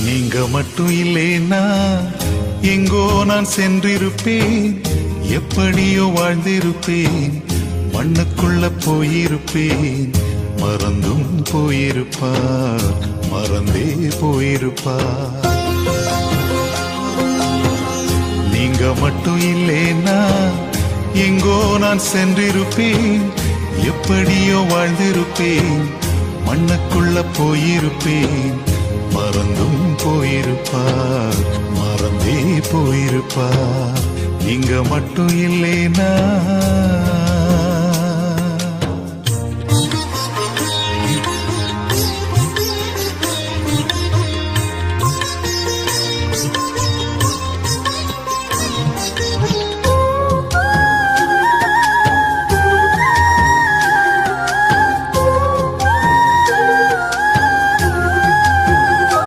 நீங்க மட்டும் இல்லேனா எங்கோ நான் சென்றிருப்பேன், எப்படியோ வாழ்ந்திருப்பேன், மண்ணுக்குள்ள போயிருப்பேன். மறந்தும் போயிருப்பார், மறந்தே போயிருப்பார். நீங்க மட்டும் இல்லேனா எங்கோ நான் சென்றிருப்பேன், எப்படியோ வாழ்ந்திருப்பேன், மண்ணுக்குள்ள போயிருப்பேன். மறந்தும் போயிருப்பார், மறந்தே போயிருப்பார். நீங்க மட்டும் இல்லேனா